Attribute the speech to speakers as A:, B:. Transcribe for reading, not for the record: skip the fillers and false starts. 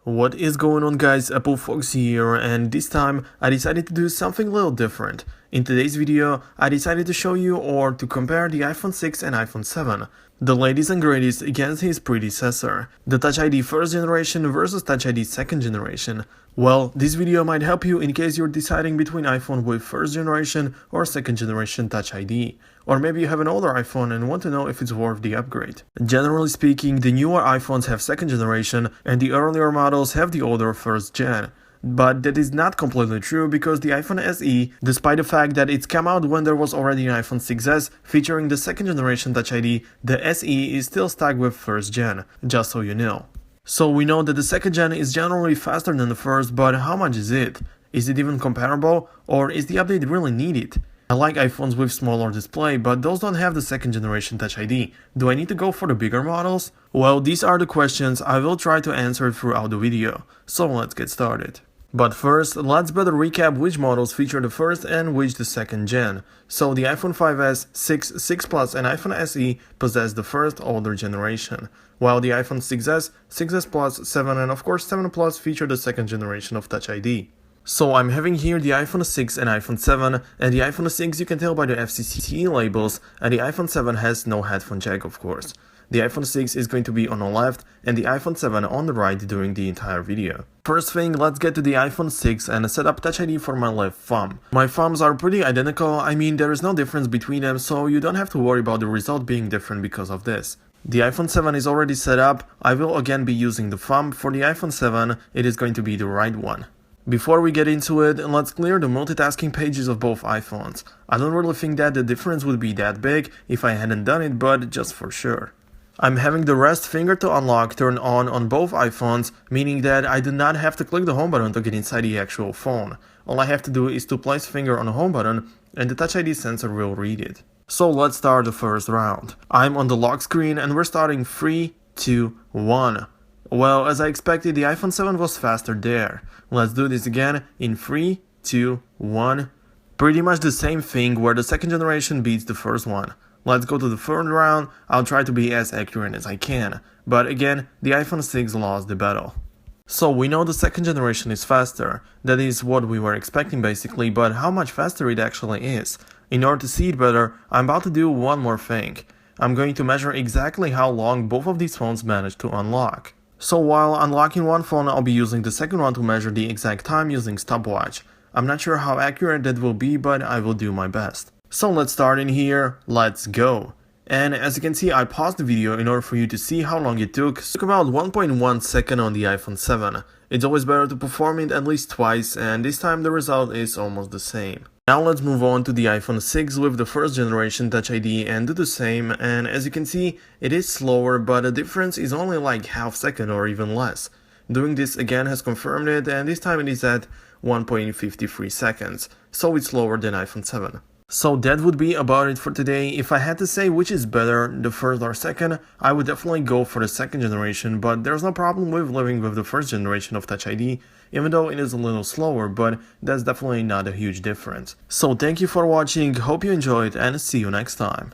A: What is going on, guys? Apple Fox here, and this time I decided to do something a little different. In today's video, I decided to show you or to compare the iPhone 6 and iPhone 7, the latest and greatest against his predecessor, the Touch ID first generation versus Touch ID second generation. Well, this video might help you in case you're deciding between iPhone with first generation or second generation Touch ID. Or maybe you have an older iPhone and want to know if it's worth the upgrade. Generally speaking, the newer iPhones have second generation and the earlier models have the older first gen. But that is not completely true because the iPhone SE, despite the fact that it's come out when there was already an iPhone 6s featuring the second generation Touch ID, the SE is still stuck with first gen, just so you know. So we know that the second gen is generally faster than the first, but how much is it? Is it even comparable, or is the update really needed? I like iPhones with smaller display, but those don't have the second generation Touch ID. Do I need to go for the bigger models? Well, these are the questions I will try to answer throughout the video, so let's get started. But first, let's better recap which models feature the first and which the second gen. So the iPhone 5s, 6, 6 Plus and iPhone SE possess the first older generation, while the iPhone 6s, 6s Plus, 7 and of course 7 Plus feature the second generation of Touch ID. So I'm having here the iPhone 6 and iPhone 7, and the iPhone 6 you can tell by the FCC labels, and the iPhone 7 has no headphone jack, of course. The iPhone 6 is going to be on the left and the iPhone 7 on the right during the entire video. First thing, let's get to the iPhone 6 and set up Touch ID for my left thumb. My thumbs are pretty identical, I mean there is no difference between them, so you don't have to worry about the result being different because of this. The iPhone 7 is already set up. I will again be using the thumb. For the iPhone 7, it is going to be the right one. Before we get into it, let's clear the multitasking pages of both iPhones. I don't really think that the difference would be that big if I hadn't done it, but just for sure. I'm having the rest finger to unlock turned on both iPhones, meaning that I do not have to click the home button to get inside the actual phone. All I have to do is to place finger on the home button and the Touch ID sensor will read it. So let's start the first round. I'm on the lock screen and we're starting 3, 2, 1. Well, as I expected, the iPhone 7 was faster there. Let's do this again in 3, 2, 1. Pretty much the same thing where the second generation beats the first one. Let's go to the third round. I'll try to be as accurate as I can. But again, the iPhone 6 lost the battle. So we know the second generation is faster. That is what we were expecting basically, but how much faster it actually is? In order to see it better, I'm about to do one more thing. I'm going to measure exactly how long both of these phones managed to unlock. So while unlocking one phone, I'll be using the second one to measure the exact time using stopwatch. I'm not sure how accurate that will be, but I will do my best. So let's start in here, let's go. And as you can see, I paused the video in order for you to see how long it took. It took about 1.1 second on the iPhone 7. It's always better to perform it at least twice, and this time the result is almost the same. Now let's move on to the iPhone 6 with the first generation Touch ID and do the same, and as you can see, it is slower, but the difference is only like half second or even less. Doing this again has confirmed it, and this time it is at 1.53 seconds, so it's slower than iPhone 7. So that would be about it for today. If I had to say which is better, the first or second, I would definitely go for the second generation, but there's no problem with living with the first generation of Touch ID, even though it is a little slower, but that's definitely not a huge difference. So thank you for watching, hope you enjoyed, and see you next time.